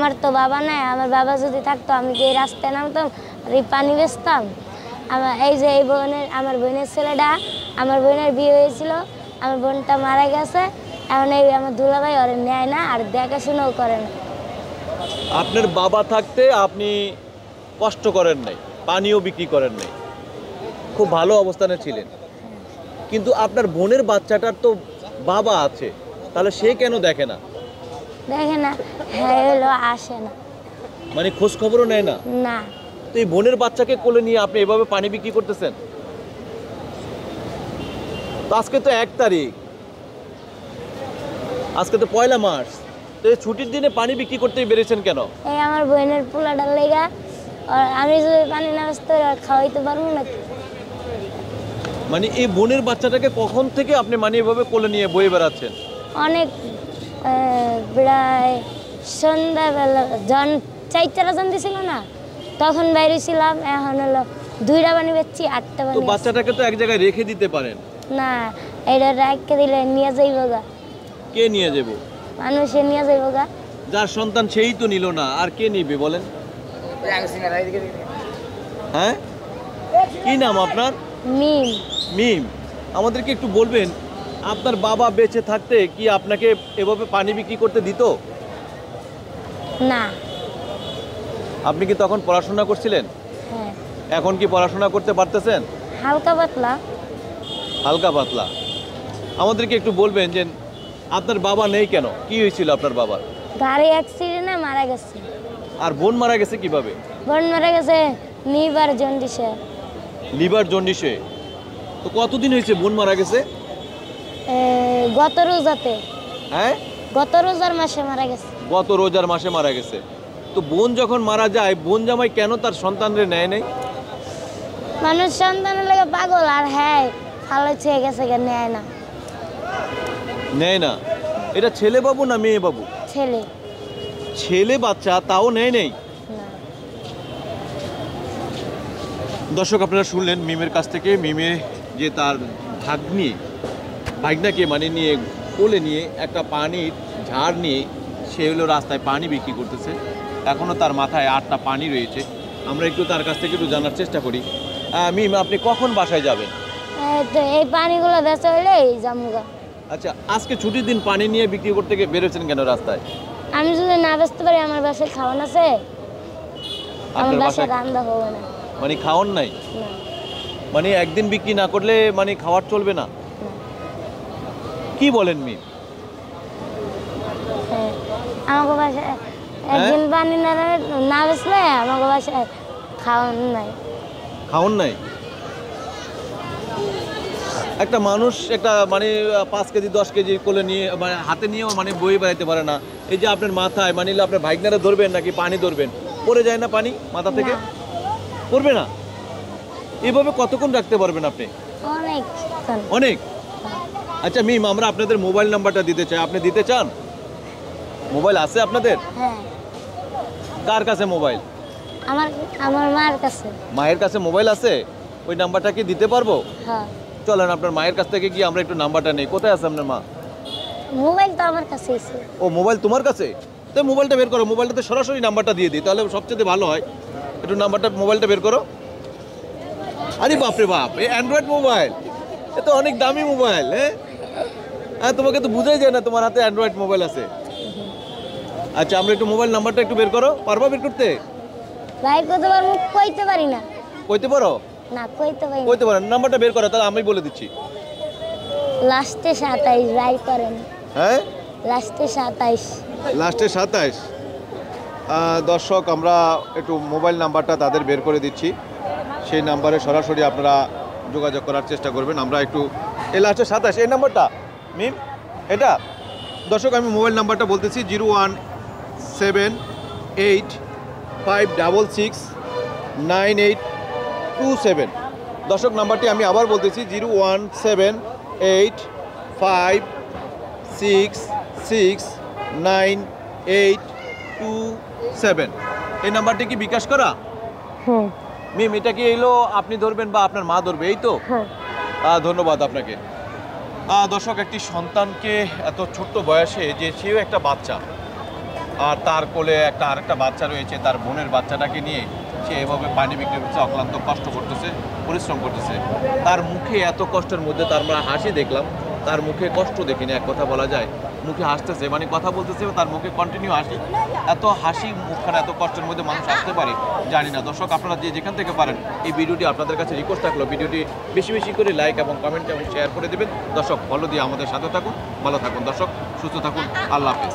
আমার তো বাবা নাই, আমার বাবা যদি থাকতো আমি কি এই রাস্তায় নামতাম আর এই পানি বেচতাম? এই যে আমার বোনের ছেলেটা, আমার বোনের বিয়ে হয়েছিল, আমার বোনটা মারা গেছে, এখন এই আমার দুলাভাই ওরে নেয় না আর দেখাশোনাও করে না। আপনার বাবা থাকতে আপনি কষ্ট করেন নাই, পানিও বিক্রি করেন নাই, খুব ভালো অবস্থানে ছিলেন। কিন্তু আপনার বোনের বাচ্চাটার তো বাবা আছে, তাহলে সে কেন দেখে না? দেখে না, হ্যাঁ হলো আসে না, মানে খোঁজ খবরও নেয় না? না। তো এই বোনের বাচ্চাকে কোলে নিয়ে আপনি এভাবে পানি বিক্রি করতেছেন? তো আজকে তো 1 তারিখ, আজকে তো 1 মার্চ, তো এই ছুটির দিনে পানি বিক্রি করতে বেরিয়েছেন কেন? এই আমার বোনের পোলাটার লেগা, আর আমি যদি পানি না বেচতে খাওয়াইতে পারবো না। মানে এই বোনের বাচ্চাটাকে কখন থেকে আপনি মানে এভাবে কোলে নিয়ে বয়ে বেড়াচ্ছেন? অনেক প্রায় সন্ধ্যাবেলা জন 4টা জন দিছিল না, তখন বাইরেছিলাম। এখন হলো 2টা পানি বেচছি, 8টা তো পানি। বাচ্চাটাকে তো এক জায়গায় রেখে দিতে পারেন। না, এটা রেখে দিলে নিয়ে যাইব গা। কে নিয়ে যাব? মানুষে নিয়ে যাইব গা। যার সন্তান সেই তো নিল না, আর কে নিবে বলেন? হ্যাঁ, কি নাম আপনার? মিম। মিম, আমাদেরকে একটু বলবেন আপনার বাবা বেঁচে থাকতে কি আপনাকে এভাবে পানি বিক্রি করতে দিত? না। আপনি কি তখন পড়াশোনা করছিলেন? হ্যাঁ, এখন কি পড়াশোনা করতে পারতেছেন? হালকা পাতলা। হালকা পাতলা। আমাদেরকে একটু বলবেন যে আপনার বাবা নেই কেন, কি হয়েছিল আপনার বাবার? গাড়ি অ্যাক্সিডেন্টে মারা গেছে। আর বোন মারা গেছে কিভাবে? বোন মারা গেছে লিভার জন্ডিসে। লিভার জন্ডিসে? তো কতদিন হয়েছে বোন মারা গেছে? গত রোজাতে। হ্যাঁ, গত রোজার মাসে মারা গেছে। গত রোজার মাসে মারা গেছে। তো বোন যখন মারা যায়, বোন জামাই কেন তার সন্তানরে নেয় নাই? মানুষ সন্তানের লেগে পাগল, আর হ্যাঁ ভালো ছেয়ে গেছে, নেয় না। নেয় না? এটা ছেলে বাবু না মেয়ে বাবু? ছেলে। ছেলে বাচ্চা, তাও নেয় নেই? না। দর্শক, আপনারা শুনলেন মিমের কাছ থেকে। মিমে যে তার ভাগনাকে মানে নিয়ে কোলে নিয়ে একটা পানির ঝাড় নিয়ে সে হলো রাস্তায় পানি বিক্রি করতেছে। এখনও তার মাথায় 8টা পানি রয়েছে। আমরা একটু তার কাছ থেকে একটু জানার চেষ্টা করি। মিম, আপনি কখন বাসায় যাবেন? তো এই পানিগুলো বেচা হইলে জামুগা। আচ্ছা, আজকে ছুটির দিন পানি নিয়ে বিক্রি করতে গিয়ে বেরোচ্ছেন কেন রাস্তায়? আমি যদি না বেচতে পারি, আমার বাসায় খাওয়ান আছে, আমার আপনার বাসায় বাসায় রান্না হবে না। মানে খাওয়ান নাই? না, মানে একদিন বিক্রি না করলে মানে খাওয়ার চলবে না? না। কি বলেন মিম? হ্যাঁ, আমাকে বাসায় একদিন পানি না বেচলে আমাকে বাসায় খাওয়ান নাই। খাওয়ান নাই? একটা মানুষ একটা মানে 5 কেজি 10 কেজি কোলে নিয়ে মানে হাতে নিয়েও মানে বয়ে বেড়াইতে পারে না। এই যে আপনার মাথায় মানে আপনার ভাইগনারা ধরবেন নাকি পানি ধরবেন, পড়ে যায় না পানি মাথা থেকে? না। পড়বে না? এইভাবে কতক্ষণ রাখতে পারবেন আপনি? অনেক। অনেক। আচ্ছা মিম, আমরা আপনাদের মোবাইল নাম্বারটা দিতে চাই, আপনি দিতে চান? মোবাইল আছে আপনাদের? হ্যাঁ, কার কাছে মোবাইল? আমার আমার মার কাছে। মায়ের কাছে মোবাইল আছে? ওই নাম্বারটা কি দিতে পারবো? হ্যাঁ, চলেন আপনার মায়ের কাছ থেকে গিয়ে আমরা একটু নাম্বারটা নেই। কোথায় আছে আপনার মা? মোবাইল তো আমার কাছে আছে। ও, মোবাইল তোমার কাছে? তো মোবাইলটা বের করো, মোবাইলটাতে সরাসরি নাম্বারটা দিয়ে দিই, তাহলে সবচেয়ে ভালো হয়। একটু মোবাইলটা বের করো। আরে বাপরে বাপ, এই অ্যান্ড্রয়েড মোবাইল, এ তো অনেক দামি মোবাইল। হ্যাঁ, তোমাকে তো বুঝাই যায় না তোমার হাতে অ্যান্ড্রয়েড মোবাইল আছে। আচ্ছা, আমরা একটু মোবাইল নাম্বারটা একটু বের করো। পারবা বের করতে? ভাই করতে পারবো, কইতে পারি না। কইতে পারো? না, কইতে পারি না। কইতে পারো? নাম্বারটা বের করো, তাহলে আমি বলে দিচ্ছি। লাস্টে 27 রাই করেন। হ্যাঁ, লাস্টে 27। লাস্টে 27। দর্শক, আমরা একটু মোবাইল নাম্বারটা তাদের বের করে দিচ্ছি। সেই নাম্বারে সরাসরি আপনারা যোগাযোগ করার চেষ্টা করবেন। আমরা একটু এই লাস্টে 27 এই নাম্বারটা মিম, এটা দর্শক আমি মোবাইল নাম্বারটা বলতেছি 01785669827। দর্শক, নাম্বারটি আমি আবার বলতেছি 01785669827। এই নাম্বারটি কি বিকাশ করা? হ্যাঁ। মিম, এটা কি এলো আপনি ধরবেন বা আপনার মা ধরবে? এই তো। হ্যাঁ। ধন্যবাদ আপনাকে। দর্শক, একটি সন্তানকে এত ছোট্ট বয়সে যে সেও একটা বাচ্চা, আর তার কোলে আরেকটা বাচ্চা রয়েছে, তার বোনের বাচ্চাটাকে নিয়ে সে এভাবে পানি বিক্রি করছে, অক্লান্ত কষ্ট করতেছে, পরিশ্রম করতেছে। তার মুখে এত কষ্টের মধ্যে তার আমরা হাসি দেখলাম, তার মুখে কষ্ট দেখিনি, এক কথা বলা যায়। মুখে হাসতেছে, মানে কথা বলতেছে, তার মুখে কন্টিনিউ হাসি। এত হাসি মুখখানে এত কষ্টের মধ্যে মানুষ আসতে পারে জানি না। দর্শক, আপনারা যে যেখান থেকে পারেন এই ভিডিওটি আপনাদের কাছে রিকোয়েস্ট থাকলো, ভিডিওটি বেশি বেশি করে লাইক এবং কমেন্ট এবং শেয়ার করে দেবেন। দর্শক, ফলো দিয়ে আমাদের সাথে থাকুন, ভালো থাকুন দর্শক, সুস্থ থাকুন, আল্লাহ হাফেজ।